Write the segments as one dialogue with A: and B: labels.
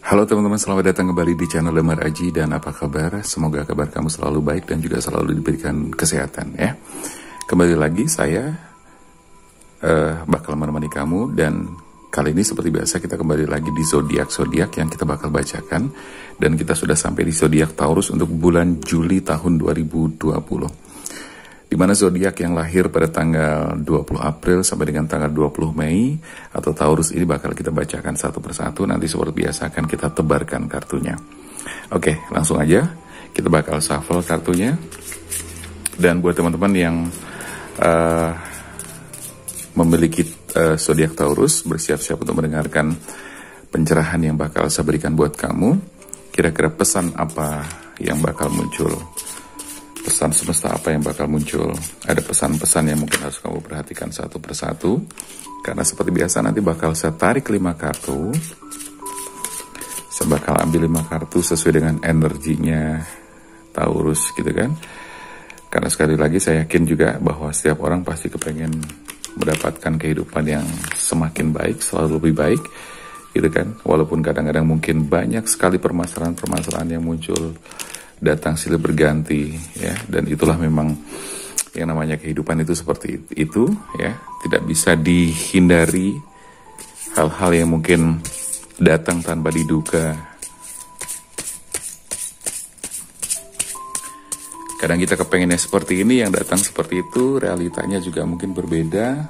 A: Halo teman-teman, selamat datang kembali di channel Lemar Aji. Dan apa kabar? Semoga kabar kamu selalu baik dan juga selalu diberikan kesehatan ya. Kembali lagi saya bakal menemani kamu. Dan kali ini seperti biasa kita kembali lagi di zodiak yang kita bakal bacakan. Dan kita sudah sampai di zodiak Taurus untuk bulan Juli tahun 2020. Di mana zodiak yang lahir pada tanggal 20 April sampai dengan tanggal 20 Mei atau Taurus ini bakal kita bacakan satu persatu. Nanti seperti biasa akan kita tebarkan kartunya. Oke, langsung aja kita bakal shuffle kartunya. Dan buat teman-teman yang memiliki zodiak Taurus, bersiap-siap untuk mendengarkan pencerahan yang bakal saya berikan buat kamu. Kira-kira pesan apa yang bakal muncul? Pesan semesta apa yang bakal muncul? Ada pesan-pesan yang mungkin harus kamu perhatikan satu persatu. Karena seperti biasa nanti bakal saya tarik 5 kartu. Saya bakal ambil 5 kartu sesuai dengan energinya Taurus gitu kan. Karena sekali lagi saya yakin juga bahwa setiap orang pasti kepengen mendapatkan kehidupan yang semakin baik, selalu lebih baik gitu kan. Walaupun kadang-kadang mungkin banyak sekali permasalahan-permasalahan yang muncul, datang silih berganti ya, dan itulah memang yang namanya kehidupan itu seperti itu ya. Tidak bisa dihindari hal-hal yang mungkin datang tanpa diduga. Kadang kita kepengennya seperti ini, yang datang seperti itu, realitanya juga mungkin berbeda.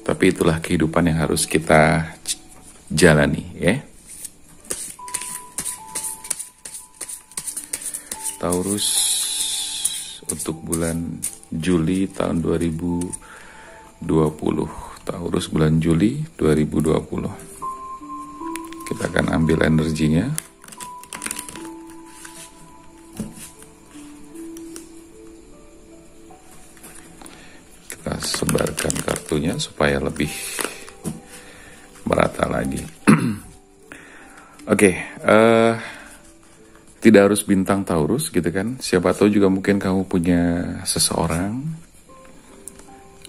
A: Tapi itulah kehidupan yang harus kita jalani ya. Taurus untuk bulan Juli tahun 2020. Taurus bulan Juli 2020. Kita akan ambil energinya. Kita sebarkan kartunya supaya lebih merata lagi. Oke, tidak harus bintang Taurus gitu kan. Siapa tahu juga mungkin kamu punya seseorang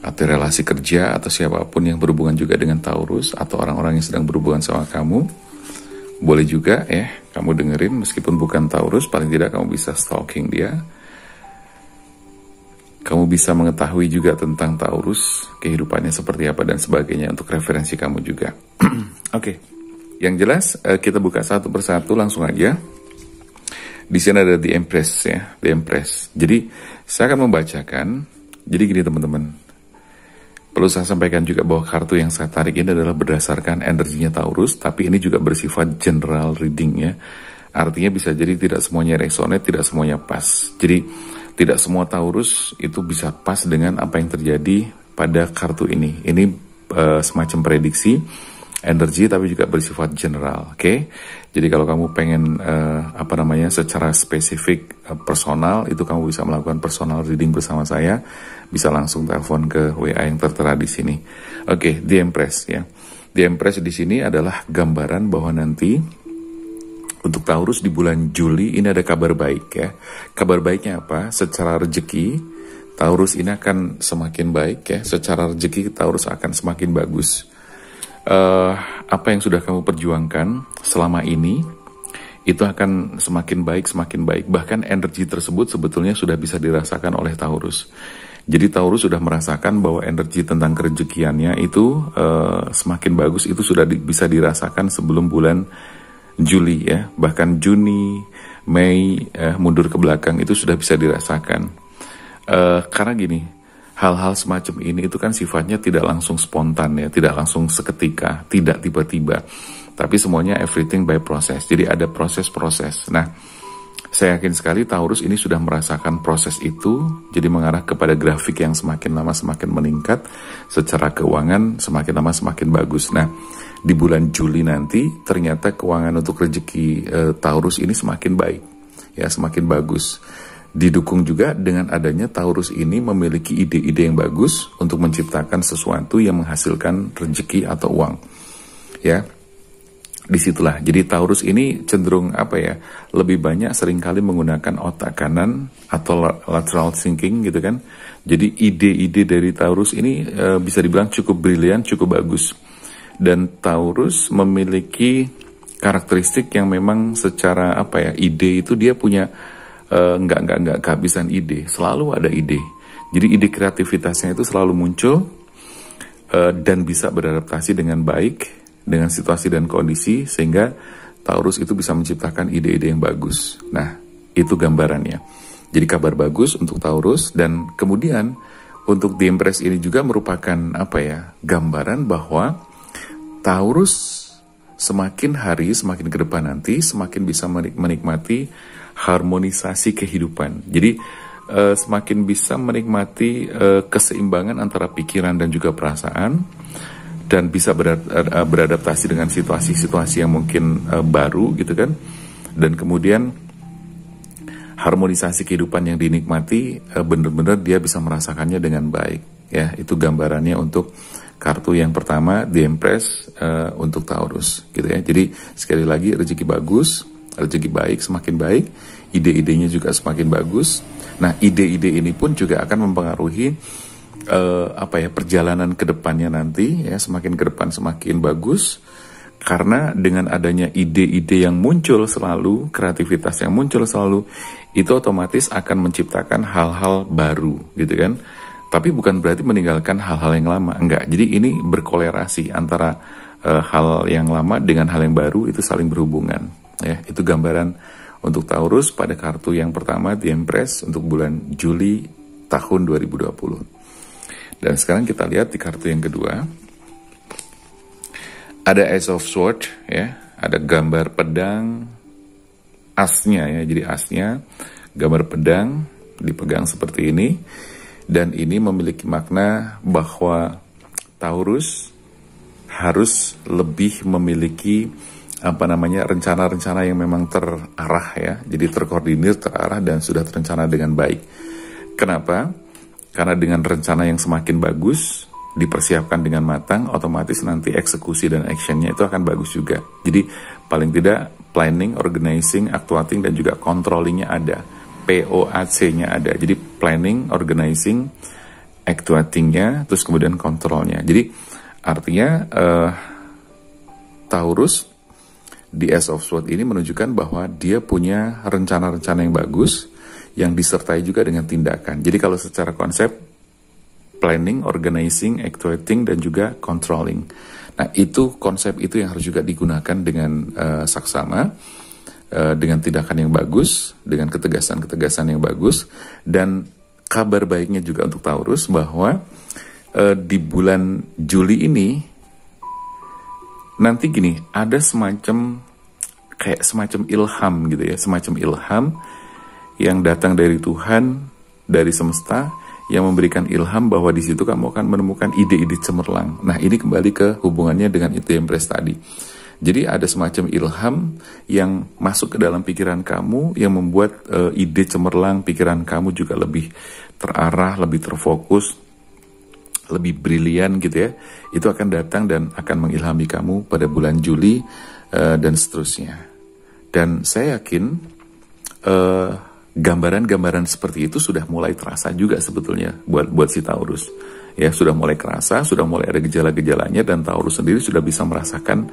A: atau relasi kerja atau siapapun yang berhubungan juga dengan Taurus atau orang-orang yang sedang berhubungan sama kamu. Boleh juga ya kamu dengerin meskipun bukan Taurus, paling tidak kamu bisa stalking dia. Kamu bisa mengetahui juga tentang Taurus, kehidupannya seperti apa dan sebagainya untuk referensi kamu juga. Oke. Yang jelas kita buka satu persatu langsung aja. Di sini ada The Empress ya, The Empress. Jadi saya akan membacakan. Jadi gini teman-teman, perlu saya sampaikan juga bahwa kartu yang saya tarik ini adalah berdasarkan energinya Taurus, tapi ini juga bersifat general reading ya. Artinya bisa jadi tidak semuanya resonate, tidak semuanya pas. Jadi tidak semua Taurus itu bisa pas dengan apa yang terjadi pada kartu ini. Ini semacam prediksi energi tapi juga bersifat general, oke? Jadi kalau kamu pengen secara spesifik personal, itu kamu bisa melakukan personal reading bersama saya, bisa langsung telepon ke WA yang tertera di sini. Oke, The Empress ya. The Empress di sini adalah gambaran bahwa nanti untuk Taurus di bulan Juli ini ada kabar baik ya. Kabar baiknya apa? Secara rezeki Taurus ini akan semakin baik ya. Secara rezeki Taurus akan semakin bagus. Apa yang sudah kamu perjuangkan selama ini itu akan semakin baik. Bahkan energi tersebut sebetulnya sudah bisa dirasakan oleh Taurus. Jadi Taurus sudah merasakan bahwa energi tentang kerezekiannya itu semakin bagus. Itu sudah bisa dirasakan sebelum bulan Juli ya. Bahkan Juni, Mei, mundur ke belakang itu sudah bisa dirasakan. Karena gini, hal-hal semacam ini itu kan sifatnya tidak langsung spontan ya, tidak langsung seketika, tidak tiba-tiba. Tapi semuanya everything by process. Jadi ada proses-proses. Nah, saya yakin sekali Taurus ini sudah merasakan proses itu, jadi mengarah kepada grafik yang semakin lama semakin meningkat, secara keuangan semakin lama semakin bagus. Nah, di bulan Juli nanti ternyata keuangan untuk rezeki Taurus ini semakin baik, ya semakin bagus. Didukung juga dengan adanya Taurus ini memiliki ide-ide yang bagus untuk menciptakan sesuatu yang menghasilkan rezeki atau uang. Ya, disitulah. Jadi Taurus ini cenderung lebih banyak seringkali menggunakan otak kanan atau lateral thinking gitu kan. Jadi ide-ide dari Taurus ini bisa dibilang cukup brilian, cukup bagus. Dan Taurus memiliki karakteristik yang memang secara ide itu dia punya nggak kehabisan ide, selalu ada ide. Jadi ide kreativitasnya itu selalu muncul dan bisa beradaptasi dengan baik dengan situasi dan kondisi, sehingga Taurus itu bisa menciptakan ide-ide yang bagus. Nah, itu gambarannya. Jadi kabar bagus untuk Taurus, dan kemudian untuk The Empress ini juga merupakan gambaran bahwa Taurus semakin hari, semakin ke depan nanti, semakin bisa menikmati harmonisasi kehidupan. Jadi semakin bisa menikmati keseimbangan antara pikiran dan juga perasaan, dan bisa beradaptasi dengan situasi-situasi yang mungkin baru gitu kan. Dan kemudian harmonisasi kehidupan yang dinikmati benar-benar dia bisa merasakannya dengan baik. Ya, itu gambarannya untuk kartu yang pertama, The Empress untuk Taurus gitu ya. Jadi sekali lagi, rezeki bagus, rezeki baik, semakin baik, ide-idenya juga semakin bagus. Nah, ide-ide ini pun juga akan mempengaruhi perjalanan ke depannya nanti ya, semakin ke depan semakin bagus, karena dengan adanya ide-ide yang muncul selalu, kreativitas yang muncul selalu, itu otomatis akan menciptakan hal-hal baru gitu kan. Tapi bukan berarti meninggalkan hal-hal yang lama, enggak. Jadi ini berkolerasi antara hal yang lama dengan hal yang baru, itu saling berhubungan ya. Itu gambaran untuk Taurus pada kartu yang pertama, The Empress, untuk bulan Juli tahun 2020. Dan sekarang kita lihat di kartu yang kedua, ada Ace of Swords ya, ada gambar pedang, asnya ya, jadi asnya gambar pedang dipegang seperti ini, dan ini memiliki makna bahwa Taurus harus lebih memiliki rencana-rencana yang memang terarah ya, jadi terkoordinir, terarah, dan sudah terencana dengan baik. Kenapa? Karena dengan rencana yang semakin bagus, dipersiapkan dengan matang, otomatis nanti eksekusi dan actionnya itu akan bagus juga. Jadi paling tidak planning, organizing, actuating, dan juga controllingnya ada. POAC-nya ada. Jadi planning, organizing, actuatingnya, terus kemudian kontrolnya. Jadi artinya Taurus di Ace of Swords ini menunjukkan bahwa dia punya rencana-rencana yang bagus, yang disertai juga dengan tindakan. Jadi kalau secara konsep, planning, organizing, actuating, dan juga controlling. Nah, itu konsep itu yang harus juga digunakan dengan saksama, dengan tindakan yang bagus, dengan ketegasan-ketegasan yang bagus. Dan kabar baiknya juga untuk Taurus bahwa di bulan Juli ini, nanti gini, ada semacam ilham gitu ya, semacam ilham yang datang dari Tuhan, dari semesta, yang memberikan ilham bahwa di situ kamu akan menemukan ide-ide cemerlang. Nah, ini kembali ke hubungannya dengan itu Empress tadi. Jadi ada semacam ilham yang masuk ke dalam pikiran kamu, yang membuat ide cemerlang, pikiran kamu juga lebih terarah, lebih terfokus, lebih brilian gitu ya. Itu akan datang dan akan mengilhami kamu pada bulan Juli dan seterusnya. Dan saya yakin gambaran-gambaran seperti itu sudah mulai terasa juga sebetulnya buat si Taurus. Ya, sudah mulai kerasa, sudah mulai ada gejala-gejalanya, dan Taurus sendiri sudah bisa merasakan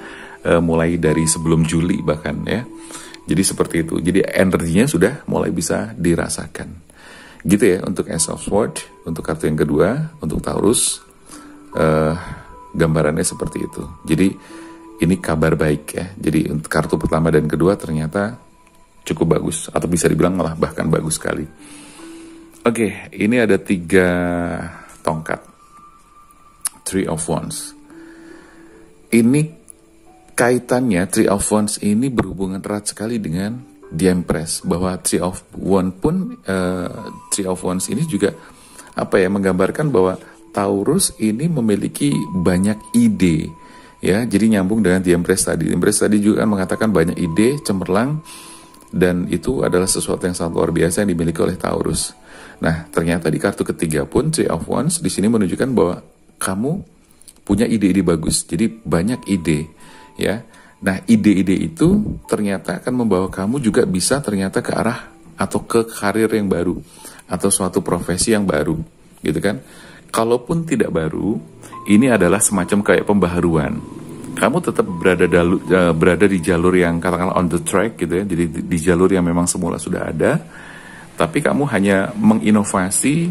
A: mulai dari sebelum Juli bahkan ya. Jadi seperti itu. Jadi energinya sudah mulai bisa dirasakan. Gitu ya untuk Ace of Swords, untuk kartu yang kedua, untuk Taurus, gambarannya seperti itu. Jadi ini kabar baik ya. Jadi untuk kartu pertama dan kedua ternyata cukup bagus, atau bisa dibilang malah bahkan bagus sekali. Oke, ini ada 3 tongkat, Three of Wands. Ini kaitannya, Three of Wands ini berhubungan erat sekali dengan The Empress, bahwa Three of Wands pun, Three of Wands ini juga menggambarkan bahwa Taurus ini memiliki banyak ide. Ya, jadi nyambung dengan The Empress tadi. The Empress tadi juga kan mengatakan banyak ide, cemerlang, dan itu adalah sesuatu yang sangat luar biasa yang dimiliki oleh Taurus. Nah, ternyata di kartu ketiga pun, Three of Wands, di sini menunjukkan bahwa kamu punya ide-ide bagus. Jadi banyak ide, ya. Nah, ide-ide itu ternyata akan membawa kamu juga bisa ternyata ke arah atau ke karir yang baru, atau suatu profesi yang baru, gitu kan. Kalaupun tidak baru, ini adalah semacam kayak pembaharuan. kamu tetap berada di jalur yang katakanlah on the track gitu ya, jadi di jalur yang memang semula sudah ada, tapi kamu hanya menginovasi,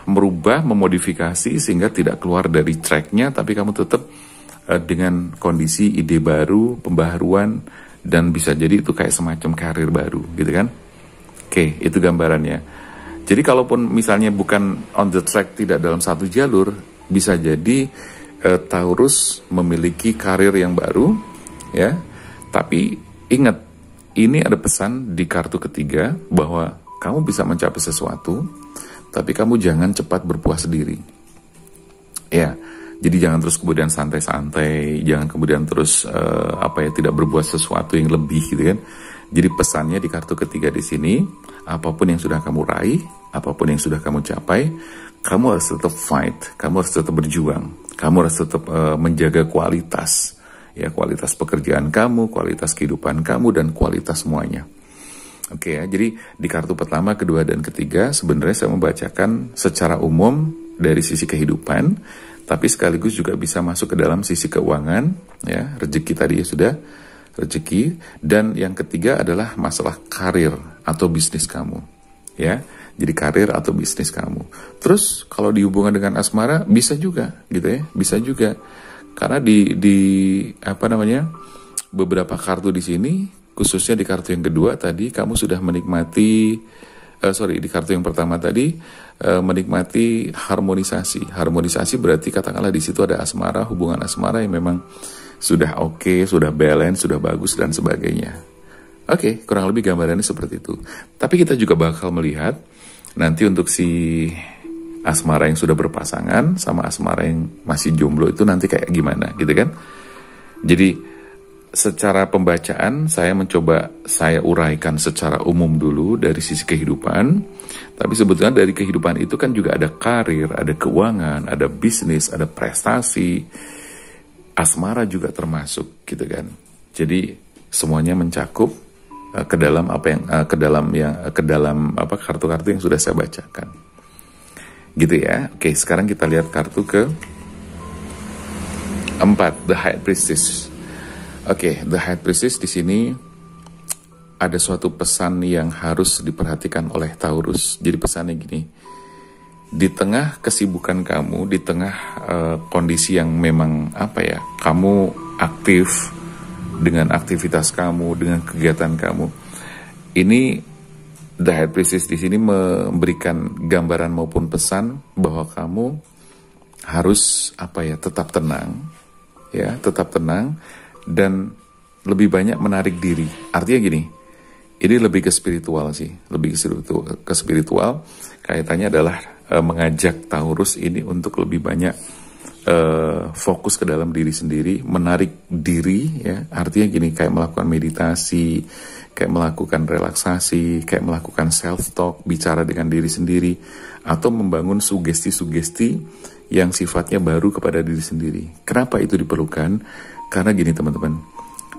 A: merubah, memodifikasi sehingga tidak keluar dari tracknya, tapi kamu tetap dengan kondisi ide baru, pembaharuan, dan bisa jadi itu kayak semacam karir baru gitu kan. Oke, itu gambarannya. Jadi kalaupun misalnya bukan on the track, tidak dalam satu jalur, bisa jadi Taurus memiliki karir yang baru, ya. Tapi ingat, ini ada pesan di kartu ketiga bahwa kamu bisa mencapai sesuatu, tapi kamu jangan cepat berpuas diri. Ya, jadi jangan terus kemudian santai-santai, jangan kemudian terus tidak berbuat sesuatu yang lebih gitu kan. Jadi pesannya di kartu ketiga di sini, apapun yang sudah kamu raih, apapun yang sudah kamu capai, kamu harus tetap fight, kamu harus tetap berjuang, kamu harus tetap menjaga kualitas, ya, kualitas pekerjaan kamu, kualitas kehidupan kamu, dan kualitas semuanya. Oke ya, jadi di kartu pertama, kedua, dan ketiga sebenarnya saya membacakan secara umum dari sisi kehidupan, tapi sekaligus juga bisa masuk ke dalam sisi keuangan, ya, rezeki tadi ya sudah, rezeki, dan yang ketiga adalah masalah karir atau bisnis kamu, ya. Jadi karir atau bisnis kamu. Terus kalau dihubungkan dengan asmara bisa juga gitu ya, bisa juga. Karena di beberapa kartu di sini, khususnya di kartu yang kedua tadi kamu sudah menikmati di kartu yang pertama tadi menikmati harmonisasi. Harmonisasi berarti katakanlah di situ ada asmara, hubungan asmara yang memang sudah oke, sudah balance, sudah bagus dan sebagainya. Oke, kurang lebih gambarannya seperti itu. Tapi kita juga bakal melihat nanti untuk si asmara yang sudah berpasangan sama asmara yang masih jomblo itu nanti kayak gimana gitu kan. Jadi secara pembacaan saya uraikan secara umum dulu dari sisi kehidupan. Tapi sebetulnya dari kehidupan itu kan juga ada karir, ada keuangan, ada bisnis, ada prestasi. Asmara juga termasuk gitu kan. Jadi semuanya mencakup ke dalam kartu-kartu yang sudah saya bacakan. Gitu ya. Oke, sekarang kita lihat kartu ke 4, The High Priestess. Oke, The High Priestess di sini ada suatu pesan yang harus diperhatikan oleh Taurus. Jadi pesannya gini. Di tengah kesibukan kamu, di tengah kondisi yang memang kamu aktif dengan aktivitas kamu, dengan kegiatan kamu, ini The High Priestess di sini memberikan gambaran maupun pesan bahwa kamu harus tetap tenang, ya, tetap tenang dan lebih banyak menarik diri. Artinya gini, ini lebih ke spiritual sih, lebih ke spiritual. Kaitannya adalah mengajak Taurus ini untuk lebih banyak fokus ke dalam diri sendiri, menarik diri, ya. Artinya gini, kayak melakukan meditasi, kayak melakukan relaksasi, kayak melakukan self-talk, bicara dengan diri sendiri, atau membangun sugesti-sugesti yang sifatnya baru kepada diri sendiri. Kenapa itu diperlukan? Karena gini teman-teman,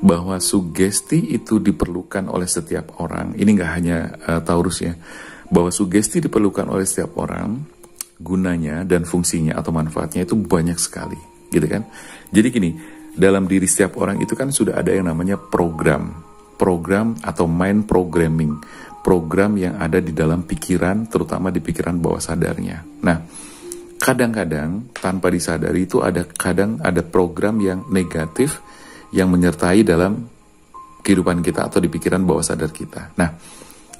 A: bahwa sugesti itu diperlukan oleh setiap orang. Ini nggak hanya Taurus ya, bahwa sugesti diperlukan oleh setiap orang. Gunanya dan fungsinya atau manfaatnya itu banyak sekali, gitu kan? Jadi gini, dalam diri setiap orang itu kan sudah ada yang namanya program atau mind programming, program yang ada di dalam pikiran, terutama di pikiran bawah sadarnya. Nah, kadang-kadang tanpa disadari itu ada program yang negatif yang menyertai dalam kehidupan kita atau di pikiran bawah sadar kita. Nah,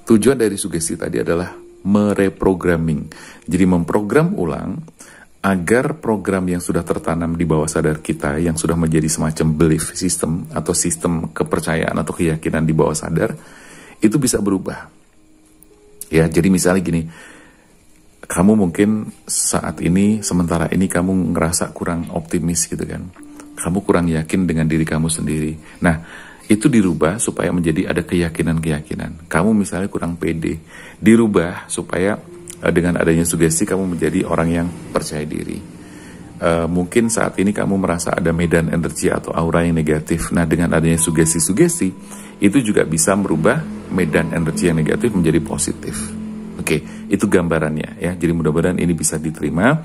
A: tujuan dari sugesti tadi adalah mereprogramming. Jadi memprogram ulang agar program yang sudah tertanam di bawah sadar kita, yang sudah menjadi semacam belief system atau sistem kepercayaan atau keyakinan di bawah sadar, itu bisa berubah. Ya, jadi misalnya gini, kamu mungkin saat ini, sementara ini kamu ngerasa kurang optimis gitu kan. Kamu kurang yakin dengan diri kamu sendiri. Nah, itu dirubah supaya menjadi ada keyakinan-keyakinan. Kamu misalnya kurang pede, dirubah supaya dengan adanya sugesti kamu menjadi orang yang percaya diri. Mungkin saat ini kamu merasa ada medan energi atau aura yang negatif. Nah, dengan adanya sugesti-sugesti, itu juga bisa merubah medan energi yang negatif menjadi positif. Oke, itu gambarannya ya. Jadi mudah-mudahan ini bisa diterima,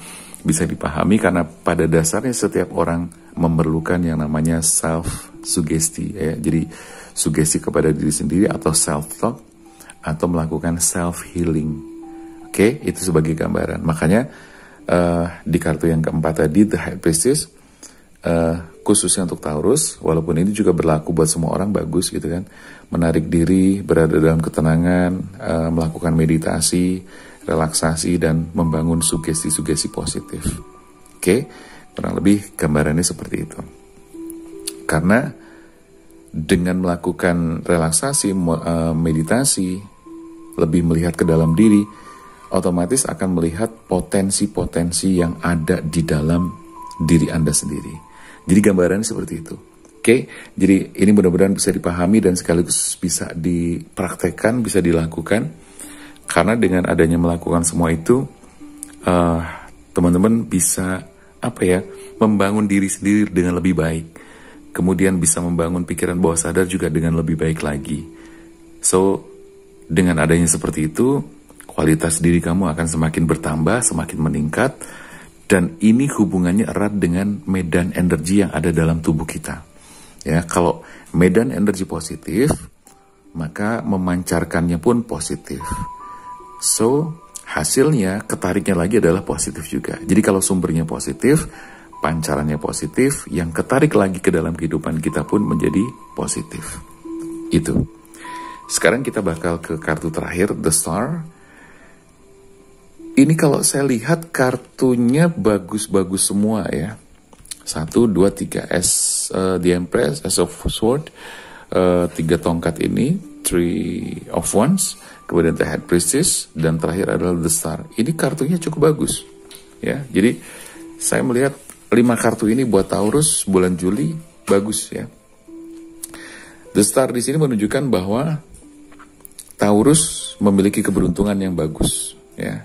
A: bisa dipahami karena pada dasarnya setiap orang memerlukan yang namanya self sugesti ya. Jadi sugesti kepada diri sendiri atau self talk atau melakukan self healing. Oke, itu sebagai gambaran. Makanya di kartu yang keempat tadi The High Priestess, khususnya untuk Taurus, walaupun ini juga berlaku buat semua orang, bagus gitu kan, menarik diri, berada dalam ketenangan, melakukan meditasi, relaksasi, dan membangun sugesti-sugesti positif. Oke, kurang lebih gambarannya seperti itu. Karena dengan melakukan relaksasi, meditasi, lebih melihat ke dalam diri, otomatis akan melihat potensi-potensi yang ada di dalam diri Anda sendiri. Jadi gambarannya seperti itu. Oke, jadi ini mudah-mudahan bisa dipahami dan sekaligus bisa dipraktekkan, bisa dilakukan. Karena dengan adanya melakukan semua itu, teman-teman bisa membangun diri sendiri dengan lebih baik. Kemudian bisa membangun pikiran bawah sadar juga dengan lebih baik lagi. So, dengan adanya seperti itu, kualitas diri kamu akan semakin bertambah, semakin meningkat. Dan ini hubungannya erat dengan medan energi yang ada dalam tubuh kita. Ya, kalau medan energi positif, maka memancarkannya pun positif. So, hasilnya, ketariknya lagi adalah positif juga. Jadi kalau sumbernya positif, pancarannya positif, yang ketarik lagi ke dalam kehidupan kita pun menjadi positif. Itu. Sekarang kita bakal ke kartu terakhir, The Star. Ini kalau saya lihat kartunya bagus-bagus semua ya. 1, 2, 3 The Empress, Ace of Swords, 3 tongkat ini, 3 of Wands, kemudian The High Priestess, dan terakhir adalah The Star. Ini kartunya cukup bagus ya. Jadi saya melihat 5 kartu ini buat Taurus bulan Juli bagus ya. The Star di sini menunjukkan bahwa Taurus memiliki keberuntungan yang bagus ya.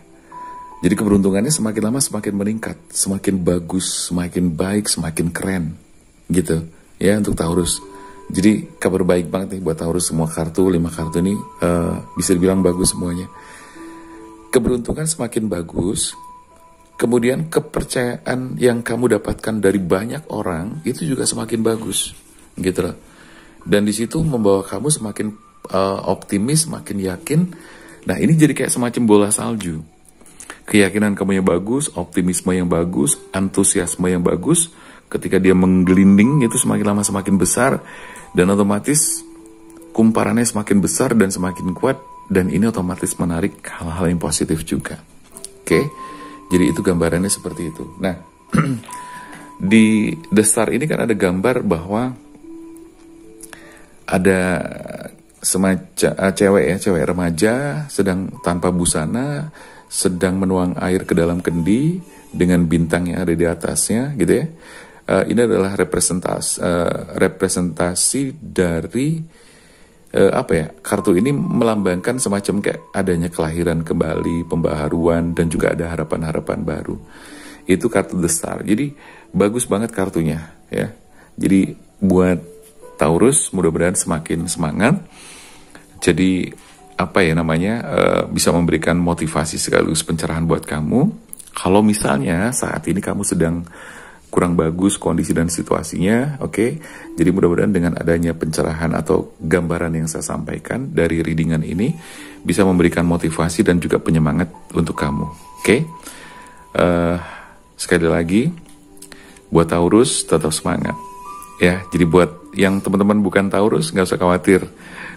A: Jadi keberuntungannya semakin lama semakin meningkat, semakin bagus, semakin baik, semakin keren, gitu ya untuk Taurus. Jadi kabar baik banget nih buat Taurus, semua kartu, 5 kartu ini bisa dibilang bagus semuanya. Keberuntungan semakin bagus, kemudian kepercayaan yang kamu dapatkan dari banyak orang itu juga semakin bagus, gitu loh. Dan di situ membawa kamu semakin optimis, semakin yakin. Nah ini jadi kayak semacam bola salju. Keyakinan kamu yang bagus, optimisme yang bagus, antusiasme yang bagus, ketika dia menggelinding itu semakin lama semakin besar, dan otomatis kumparannya semakin besar dan semakin kuat, dan ini otomatis menarik hal-hal yang positif juga. Oke, jadi itu gambarannya seperti itu. Nah, di The Star ini kan ada gambar bahwa ada semacam cewek remaja sedang tanpa busana, sedang menuang air ke dalam kendi dengan bintang yang ada di atasnya, gitu ya. Ini adalah representasi dari kartu ini melambangkan semacam kayak adanya kelahiran kembali, pembaharuan, dan juga ada harapan-harapan baru. Itu kartu The Star. Jadi bagus banget kartunya ya. Jadi buat Taurus mudah-mudahan semakin semangat. Jadi bisa memberikan motivasi sekaligus pencerahan buat kamu. Kalau misalnya saat ini kamu sedang kurang bagus kondisi dan situasinya, oke. Jadi mudah-mudahan dengan adanya pencerahan atau gambaran yang saya sampaikan dari readingan ini bisa memberikan motivasi dan juga penyemangat untuk kamu, oke. Sekali lagi, buat Taurus tetap semangat, ya. Jadi buat yang teman-teman bukan Taurus nggak usah khawatir.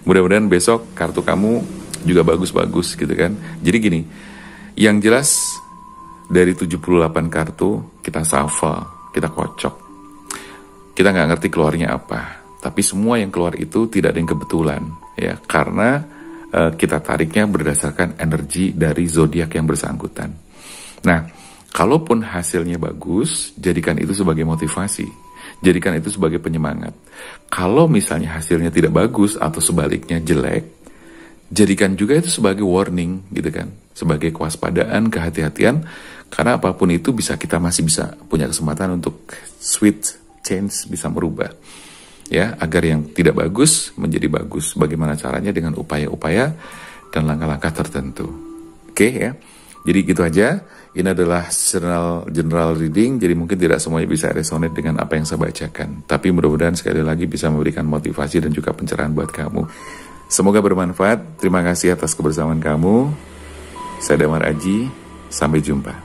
A: Mudah-mudahan besok kartu kamu juga bagus-bagus gitu kan. Jadi gini, yang jelas dari 78 kartu kita shuffle, kita kocok. Kita nggak ngerti keluarnya apa. Tapi semua yang keluar itu tidak ada yang kebetulan ya. Karena kita tariknya berdasarkan energi dari zodiak yang bersangkutan. Nah, kalaupun hasilnya bagus, jadikan itu sebagai motivasi. Jadikan itu sebagai penyemangat. Kalau misalnya hasilnya tidak bagus atau sebaliknya jelek, jadikan juga itu sebagai warning gitu kan, sebagai kewaspadaan, kehati-hatian, karena apapun itu kita masih bisa punya kesempatan untuk switch, change, bisa merubah ya, agar yang tidak bagus menjadi bagus. Bagaimana caranya? Dengan upaya-upaya dan langkah-langkah tertentu. Oke ya. Jadi gitu aja. Ini adalah general reading, jadi mungkin tidak semuanya bisa resonate dengan apa yang saya bacakan. Tapi mudah-mudahan sekali lagi bisa memberikan motivasi dan juga pencerahan buat kamu. Semoga bermanfaat. Terima kasih atas kebersamaan kamu. Saya Damar Aji. Sampai jumpa.